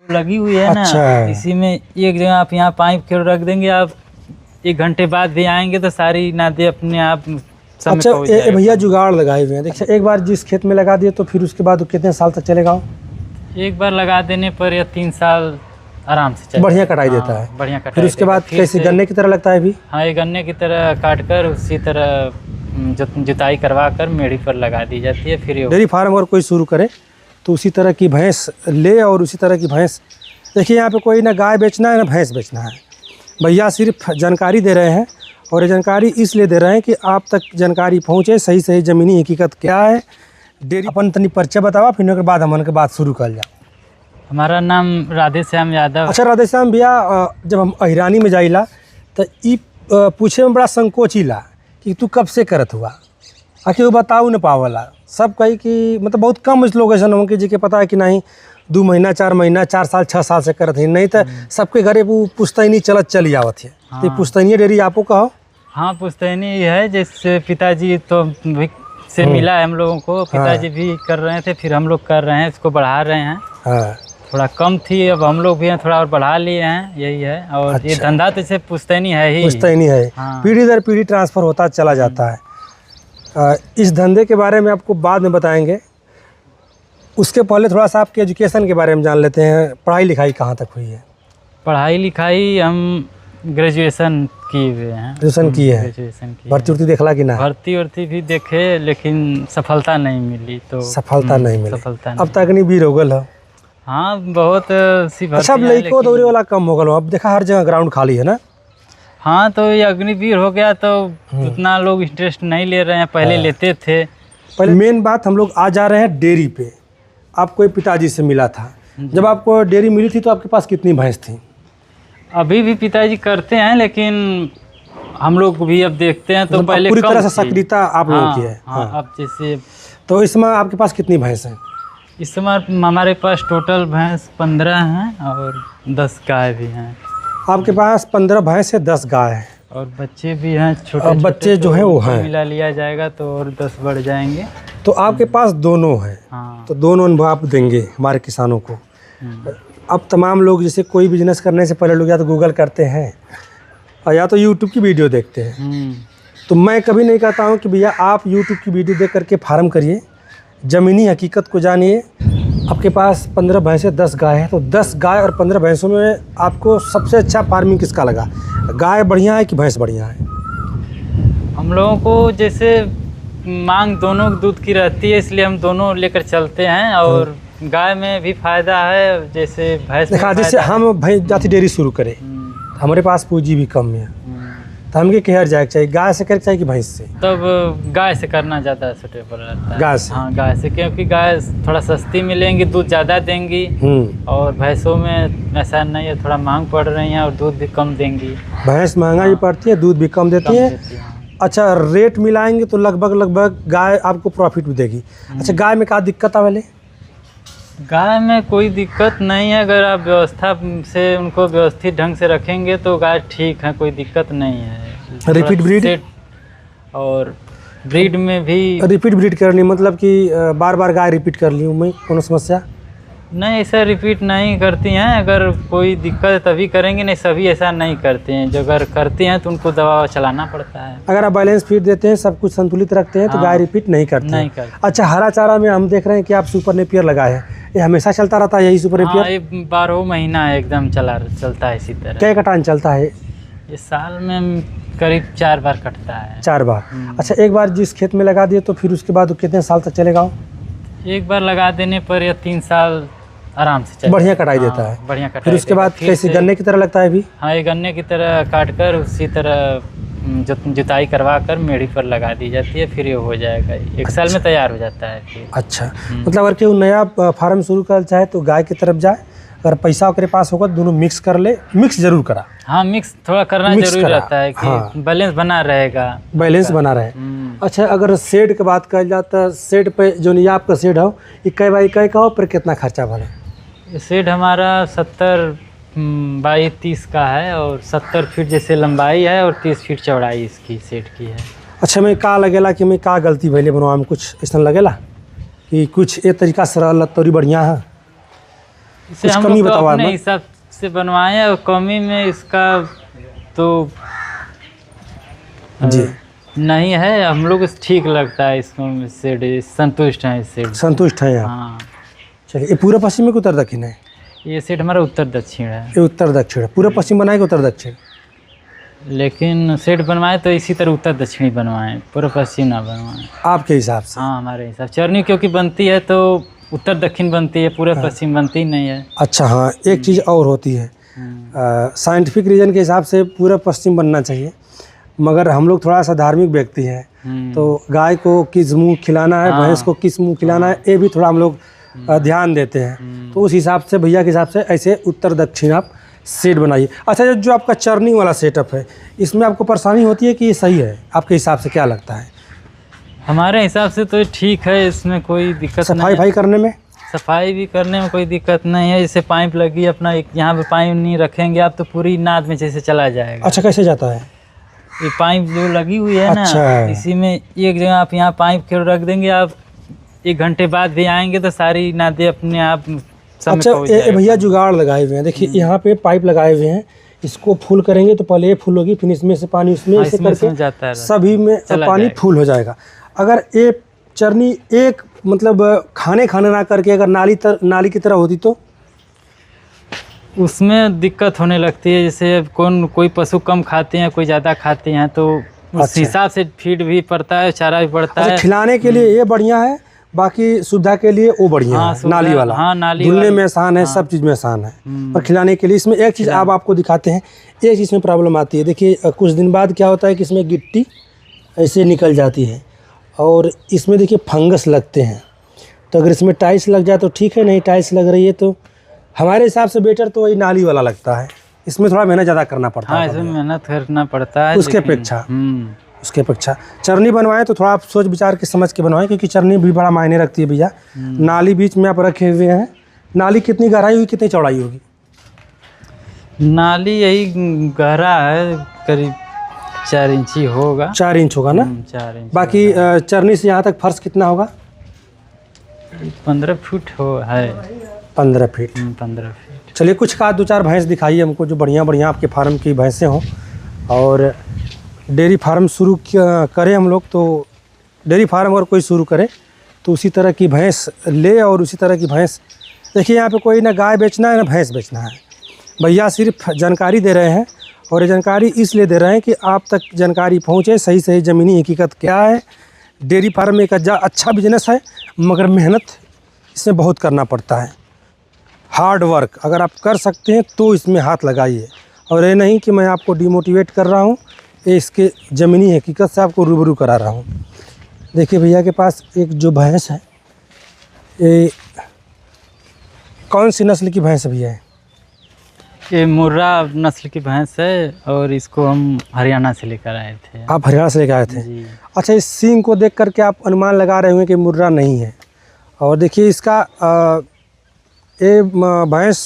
लगी हुई है ना। अच्छा। इसी में एक जगह आप यहाँ पाइप के रख देंगे, आप 1 घंटे बाद भी आएंगे तो सारी नादे अपने आप सब में अच्छा पहुंच जाएगा। भैया जुगाड़ लगाए हुए हैं। देखिए एक बार जिस खेत में लगा दिए तो फिर उसके बाद वो कितने साल तक चलेगा वो? एक बार लगा देने पर या 3 साल आराम से चलेगा। बढ़िया कटाई देता है। बढ़िया कटाई फिर उसके बाद फिर कैसे से- गन्ने की तरह लगता है अभी? हाँ, ये गन्ने की तरह काट कर उसी तरह जुताई करवा कर मेढ़ी पर लगा दी जाती है। फिर ये डेयरी फार्म अगर कोई शुरू करे तो उसी तरह की भैंस ले और उसी तरह की भैंस। देखिए यहाँ पे कोई ना गाय बेचना है ना भैंस बेचना है, भैया सिर्फ जानकारी दे रहे हैं। और ये जानकारी इसलिए दे रहे हैं कि आप तक जानकारी पहुँचे, सही सही ज़मीनी हकीकत क्या है। डेयरी अपन तनी परिचय बतावा, फिर उसके बाद हमन के बात शुरू कर जाओ। हमारा नाम राधे श्याम यादव। अच्छा राधे श्याम भैया, जब हम अहिरानी में जाइला तो ई पूछे में बड़ा संकोच ही ला कि तू कब से करत हुआ, आखिर वो बताऊ न पावला। सब कही कि मतलब बहुत कम लोग ऐसा होंगे जिनके पता है कि नहीं 2 महीना 4 महीना 4 साल 6 साल से करत है, नहीं तो सबके घरे वो पुश्तैनी चलत चली आवत है। तो पुश्तैनी डेयरी आपको कहो? हाँ, पुश्तैनी है, जैसे पिताजी तो भी से मिला है हम लोगों को। पिताजी भी कर रहे थे, फिर हम लोग कर रहे हैं, इसको बढ़ा रहे हैं। हाँ। थोड़ा कम थी, अब हम लोग भी हैं थोड़ा और बढ़ा लिए हैं, यही है। और ये अच्छा। धंधा तो इसे पुश्तैनी है ही। पुश्तैनी है। हाँ। पीढ़ी दर पीढ़ी ट्रांसफ़र होता चला जाता है। इस धंधे के बारे में आपको बाद में बताएंगे, उसके पहले थोड़ा सा आपके एजुकेशन के बारे में जान लेते हैं। पढ़ाई लिखाई कहाँ तक हुई है? पढ़ाई लिखाई हम ग्रेजुएशन किए हुए हैं। ग्रेजुएशन की है। ग्रेजुएशन की। भर्ती उर्ती देखला कि ना? भर्ती वर्ती भी देखे, लेकिन सफलता नहीं मिली। तो सफलता नहीं मिली। सफलता अब तक नहीं भी रोगल है। हाँ, बहुत सी भर्ती। अच्छा, अब लड़को दौड़े वाला कम हो गया, अब देखा हर जगह ग्राउंड खाली है ना? हाँ, तो ये अग्निवीर हो गया तो उतना लोग इंटरेस्ट नहीं ले रहे हैं, पहले लेते थे। पहले मेन बात हम लोग आ जा रहे हैं डेयरी पे। आपको पिताजी से मिला था, जब आपको डेयरी मिली थी तो आपके पास कितनी भैंस थी? अभी भी पिताजी करते हैं, लेकिन हम लोग भी अब देखते हैं तो पहले पूरी कम तरह से थी। सक्रियता आप लोगों की है। हाँ, अब जैसे तो इस समय आपके पास कितनी भैंस हैं? इस समय हमारे पास टोटल भैंस 15 हैं और 10 गाय भी हैं। आपके पास 15 भैंस है, 10 गाय है और बच्चे भी हैं छोटे। और बच्चे जो हैं वो हैं। मिला लिया जाएगा तो और 10 बढ़ जाएंगे। तो आपके पास दोनों हैं। हाँ। तो दोनों अनुभव आप देंगे हमारे किसानों को। अब तमाम लोग जैसे कोई बिजनेस करने से पहले लोग या तो गूगल करते हैं और या तो यूट्यूब की वीडियो देखते हैं। तो मैं कभी नहीं कहता हूँ कि भैया आप यूट्यूब की वीडियो देख करके फार्म करिए, ज़मीनी हकीकत को जानिए। आपके पास 15 भैंसें 10 गाय है, तो 10 गाय और 15 भैंसों में आपको सबसे अच्छा फार्मिंग किसका लगा? गाय बढ़िया है कि भैंस बढ़िया है? हम लोगों को जैसे मांग दोनों दूध की रहती है, इसलिए हम दोनों लेकर चलते हैं। और गाय में भी फायदा है, जैसे भैंस में देखा जैसे हम भैंस जाति डेयरी शुरू करें, हमारे पास पूंजी भी कम है, तो हमके केयर जाए चाहिए, गाय से करके चाहिए कि भैंस से? तब गाय से करना ज़्यादा सूटेबल रहता है। गाय से? हाँ, गाय से, क्योंकि गाय थोड़ा सस्ती मिलेंगी, दूध ज़्यादा देंगी। और भैंसों में ऐसा नहीं है, थोड़ा महंग पड़ रही हैं और दूध भी कम देंगी। भैंस महंगा भी पड़ती है, दूध भी कम देती है। अच्छा, रेट मिलाएंगे तो लगभग गाय आपको प्रॉफिट भी देगी। अच्छा, गाय में क्या दिक्कत आवेले? गाय में कोई दिक्कत नहीं है, अगर आप व्यवस्था से उनको व्यवस्थित ढंग से रखेंगे तो गाय ठीक है, कोई दिक्कत नहीं है। Repeat breed? और ब्रीड में भी रिपीट ब्रीड करनी मतलब कि बार बार गाय रिपीट कर ली हूँ मैं, कोनो समस्या नहीं? ऐसा रिपीट नहीं करती हैं, अगर कोई दिक्कत है तभी करेंगे, नहीं सभी ऐसा नहीं करते हैं। जो अगर करते हैं तो उनको दवा चलाना पड़ता है। अगर आप बैलेंस फीड देते हैं, सब कुछ संतुलित रखते हैं तो गाय रिपीट नहीं करती नहीं है। करती। अच्छा, हरा चारा में हम देख रहे हैं कि आप सुपर नेपियर लगाए हैं, ये हमेशा चलता रहता है यही सुपर हाँ, नेपियर? ये 12 महीना एकदम चलता है इसी तरह। क्या कटान चलता है? ये साल में करीब 4 बार कटता है। 4 बार? अच्छा, एक बार जिस खेत में लगा दिए तो फिर उसके बाद कितने साल तक चलेगा वो? एक बार लगा देने पर या 3 साल आराम से चलेगा। बढ़िया कटाई देता है। बढ़िया कटाई फिर उसके बाद देगा। कैसे गन्ने की तरह लगता है अभी? हाँ, ये गन्ने की तरह काट कर उसी तरह जुताई करवा कर मेढ़ी पर लगा दी जाती है, फिर ये हो जाएगा। 1 साल में तैयार हो जाता है फिर। अच्छा, मतलब अगर कोई नया फार्म शुरू करना चाहे तो गाय की तरफ जाए, अगर पैसा आपके पास होगा दोनों मिक्स कर ले। मिक्स जरूर करा। हाँ, मिक्स थोड़ा करना जरूरी रहता है कि बैलेंस बना रहेगा। बैलेंस बना रहे। अच्छा, अगर शेड की बात कर जाता, शेड पे जो नहीं आपका शेड हो, 21 बाई 21 का हो, पर कितना खर्चा भले? शेड हमारा 70 बाई 30 का है और 70 फीट जैसे लंबाई है और 30 फीट चौड़ाई इसकी शेड की है। अच्छा, मैं का लगेला कि मैं का गलती भले बनवा में कुछ ऐसा लगेला कि कुछ एक तरीका से रहल तोरी बढ़िया है? इसे कुछ हम कमी लोग तो बताओ अपने आप। हिसाब से बनवाए और कमी में इसका तो जी नहीं है, हम लोग को ठीक लगता है इसको, सेड संतुष्ट हैं इस सेड से। संतुष्ट हैं आप। हाँ, चलिए, ये पूर्व पश्चिम में कि उत्तर दक्षिण है? ये सेड हमारा उत्तर दक्षिण है, ये उत्तर दक्षिण है। पूर्व पश्चिम बनाए कि उत्तर दक्षिण? लेकिन सेट बनवाए तो इसी तरह उत्तर दक्षिणी बनवाएं, पूर्व पश्चिम ना बनवाएं। आपके हिसाब से? हाँ, हमारे हिसाब चरनी क्योंकि बनती है तो उत्तर दक्षिण बनती है, पूर्व पश्चिम बनती नहीं है। अच्छा, हाँ, एक चीज़ और होती है, साइंटिफिक रीजन के हिसाब से पूर्व पश्चिम बनना चाहिए, मगर हम लोग थोड़ा सा धार्मिक व्यक्ति हैं, तो गाय को किस मुंह खिलाना है, भैंस को किस मुंह खिलाना है, ये भी थोड़ा हम लोग ध्यान देते हैं। तो उस हिसाब से भैया के हिसाब से ऐसे उत्तर दक्षिण आप सेट बनाइए। अच्छा, जो आपका चरनी वाला सेटअप है, इसमें आपको परेशानी होती है कि ये सही है? आपके हिसाब से क्या लगता है? हमारे हिसाब से तो ठीक है, इसमें कोई दिक्कत नहीं सफाई करने में? सफाई भी करने में कोई दिक्कत नहीं है। जैसे पाइप लगी अपना, एक यहाँ पे पाइप नहीं रखेंगे आप तो पूरी नाद में जैसे चला जाएगा। अच्छा, कैसे जाता है? ये पाइप जो लगी हुई है अच्छा। ना, इसी में एक जगह आप यहाँ पाइप के रख देंगे, आप 1 घंटे बाद भी आएंगे तो सारी नादें अपने आप सब में अच्छा, पहुंच ये जाएगा। भैया जुगाड़ लगाए हुए हैं, देखिए यहाँ पे पाइप लगाए हुए हैं, इसको फुल करेंगे तो पहले ये फुल होगी, फिर इसमें से पानी उसमें, ऐसे इसमें करके जाता है, सभी में चला पानी जाएगा। फुल हो जाएगा। अगर ये चरनी एक मतलब खाने ना करके अगर नाली की तरह होती तो उसमें दिक्कत होने लगती है। जैसे कोई पशु कम खाते हैं, कोई ज़्यादा खाते हैं, तो उस अच्छा। हिसाब से फीड भी पड़ता है, चारा भी पड़ता अच्छा, है। खिलाने के लिए ये बढ़िया है, बाकी सुविधा के लिए वो बढ़िया हाँ, है, नाली वाला। हाँ, नाली धुलने वाला। में आसान है, सब चीज़ में आसान है, पर खिलाने के लिए इसमें एक चीज़ आप आपको दिखाते हैं, एक चीज़ में प्रॉब्लम आती है। देखिए कुछ दिन बाद क्या होता है कि इसमें गिट्टी ऐसे निकल जाती है और इसमें देखिए फंगस लगते हैं। तो अगर इसमें टाइल्स लग जाए तो ठीक है, नहीं टाइल्स लग रही है तो हमारे हिसाब से बेटर तो वही नाली वाला लगता है। इसमें थोड़ा मेहनत ज़्यादा करना पड़ता हाँ, है। इसमें मेहनत करना पड़ता है उसके अपेक्षा उसके अपेक्षा चरनी बनवाएं तो थोड़ा आप सोच विचार के समझ के बनवाएं, क्योंकि चरनी भी बड़ा मायने रखती है भैया। नाली बीच में आप रखे हुए हैं, नाली कितनी गहराई होगी, कितनी चौड़ाई होगी? नाली यही गहरा है, करीब 4 इंची होगा। 4 इंच होगा ना? 4 इंच। बाकी चरनी से यहाँ तक फर्श कितना होगा? 15 फुट है। 15 फीट। 15 फीट। चलिए, कुछ का 2-4 भैंस दिखाइए हमको जो बढ़िया बढ़िया आपके फार्म की भैंसें हों, और डेयरी फार्म शुरू करें हम लोग। तो डेयरी फार्म अगर कोई शुरू करे तो उसी तरह की भैंस ले, और उसी तरह की भैंस देखिए, यहाँ पे कोई ना गाय बेचना है ना भैंस बेचना है, भैया सिर्फ जानकारी दे रहे हैं। और ये जानकारी इसलिए दे रहे हैं कि आप तक जानकारी पहुँचे, सही सही ज़मीनी हकीकत क्या है। डेयरी फार्म एक अच्छा बिजनेस है, मगर मेहनत इसमें बहुत करना पड़ता है, हार्ड वर्क। अगर आप कर सकते हैं तो इसमें हाथ लगाइए, और ये नहीं कि मैं आपको डिमोटिवेट कर रहा हूँ, ये इसके ज़मीनी हकीकत से आपको रूबरू करा रहा हूँ। देखिए भैया के पास एक जो भैंस है, ये कौन सी नस्ल की भैंस है भैया? ये मुर्रा नस्ल की भैंस है, और इसको हम हरियाणा से लेकर आए थे। आप हरियाणा से लेकर आए थे? जी। अच्छा, इस सींग को देख करके आप अनुमान लगा रहे होंगे कि मुर्रा नहीं है। और देखिए इसका ये भैंस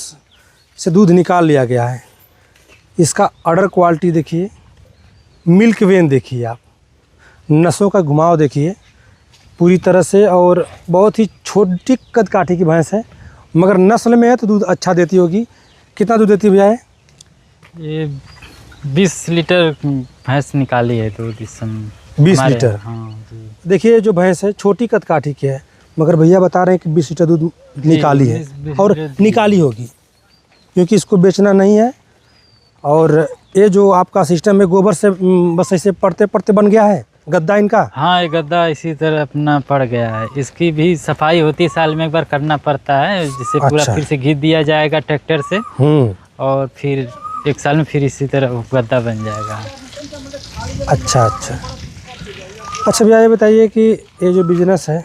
से दूध निकाल लिया गया है। इसका अडर क्वालिटी देखिए, मिल्क वेन देखिए आप, नसों का घुमाव देखिए पूरी तरह से, और बहुत ही छोटी कद काठी की भैंस है, मगर नस्ल में है तो दूध अच्छा देती होगी। कितना दूध देती है भैया? ये 20 लीटर भैंस निकाली है दूध इस समय। 20 लीटर? हाँ जी। देखिए जो भैंस है छोटी कद काठी की है, मगर भैया बता रहे हैं कि 20 लीटर दूध निकाली है, 20 और लीटर निकाली होगी, क्योंकि इसको बेचना नहीं है। और ये जो आपका सिस्टम है गोबर से बस ऐसे पड़ते पड़ते बन गया है गद्दा इनका? हाँ, ये गद्दा इसी तरह अपना पड़ गया है। इसकी भी सफाई होती है, साल में एक बार करना पड़ता है, जिससे पूरा अच्छा। फिर से घिस दिया जाएगा ट्रैक्टर से, और फिर 1 साल में फिर इसी तरह वो गद्दा बन जाएगा। अच्छा अच्छा अच्छा भैया, ये बताइए कि ये जो बिजनेस है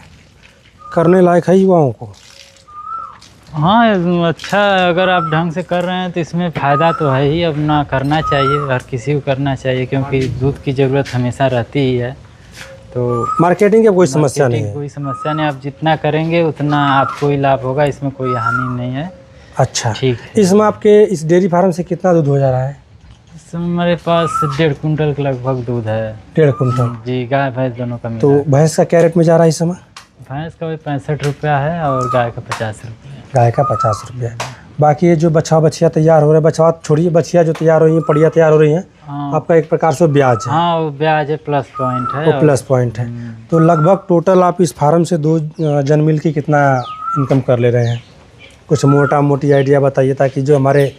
करने लायक है युवाओं को? हाँ, अच्छा, अगर आप ढंग से कर रहे हैं तो इसमें फ़ायदा तो है ही, अपना करना चाहिए, हर किसी को करना चाहिए, क्योंकि दूध की ज़रूरत हमेशा रहती ही है। तो मार्केटिंग की कोई समस्या नहीं है? कोई समस्या नहीं, आप जितना करेंगे उतना आपको ही लाभ होगा, इसमें कोई हानि नहीं है। अच्छा, ठीक है। इसमें आपके इस डेयरी फार्म से कितना दूध हो जा रहा है? इस समय हमारे पास 1.5 कुंटल के लगभग दूध है। 1.5 कुंटल? जी, गाय भैंस दोनों का मिला। तो भैंस का क्या रेट में जा रहा है इस समय? भैंस का वही 65 रुपया है, और गाय का 50 रुपया। गाय का 50 रुपया। बाकी ये जो बछा बछिया तैयार हो रहे हैं, बछवा छोड़िए, बछिया जो तैयार हो रही हैं, पड़िया तैयार हो रही हैं, हाँ आपका एक प्रकार से ब्याज है, हाँ, वो ब्याज है, प्लस पॉइंट है। वो प्लस पॉइंट है। तो लगभग टोटल आप इस फार्म से 2 जन मिल की कितना इनकम कर ले रहे हैं? कुछ मोटा मोटी आइडिया बताइए, ताकि जो हमारे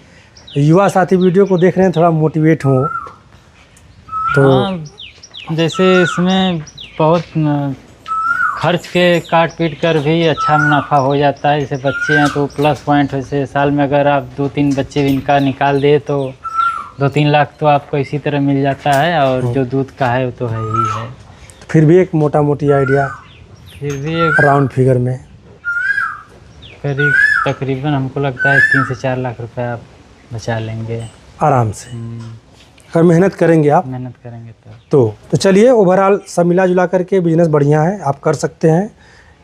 युवा साथी वीडियो को देख रहे हैं थोड़ा मोटिवेट हों। तो हाँ, जैसे इसमें बहुत खर्च के काट पीट कर भी अच्छा मुनाफा हो जाता है। जैसे बच्चे हैं तो प्लस पॉइंट, वैसे साल में अगर आप 2-3 बच्चे इनका निकाल दे तो 2-3 लाख तो आपको इसी तरह मिल जाता है। और जो दूध का है वो तो है ही है। फिर भी एक मोटा मोटी आइडिया, फिर भी एक राउंड फिगर में करीब तकरीबन हमको लगता है 3 से 4 लाख रुपए आप बचा लेंगे आराम से, अगर मेहनत करेंगे आप। मेहनत करेंगे तो चलिए, ओवरऑल सब मिला जुला करके बिजनेस बढ़िया है, आप कर सकते हैं।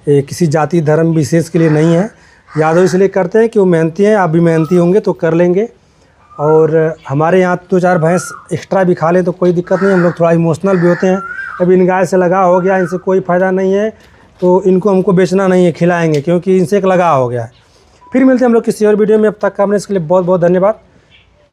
ये किसी जाति धर्म विशेष के लिए नहीं है। यादव इसलिए करते हैं कि वो मेहनती हैं, आप भी मेहनती होंगे तो कर लेंगे। और हमारे यहाँ 2-4 भैंस एक्स्ट्रा भी खा लें तो कोई दिक्कत नहीं। हम लोग थोड़ा इमोशनल भी होते हैं, अब इन गाय से लगाव हो गया, इनसे कोई फ़ायदा नहीं है तो इनको हमको बेचना नहीं है, खिलाएँगे, क्योंकि इनसे एक लगाव हो गया है। फिर मिलते हैं हम लोग किसी और वीडियो में, अब तक का हमने इसके लिए बहुत बहुत धन्यवाद।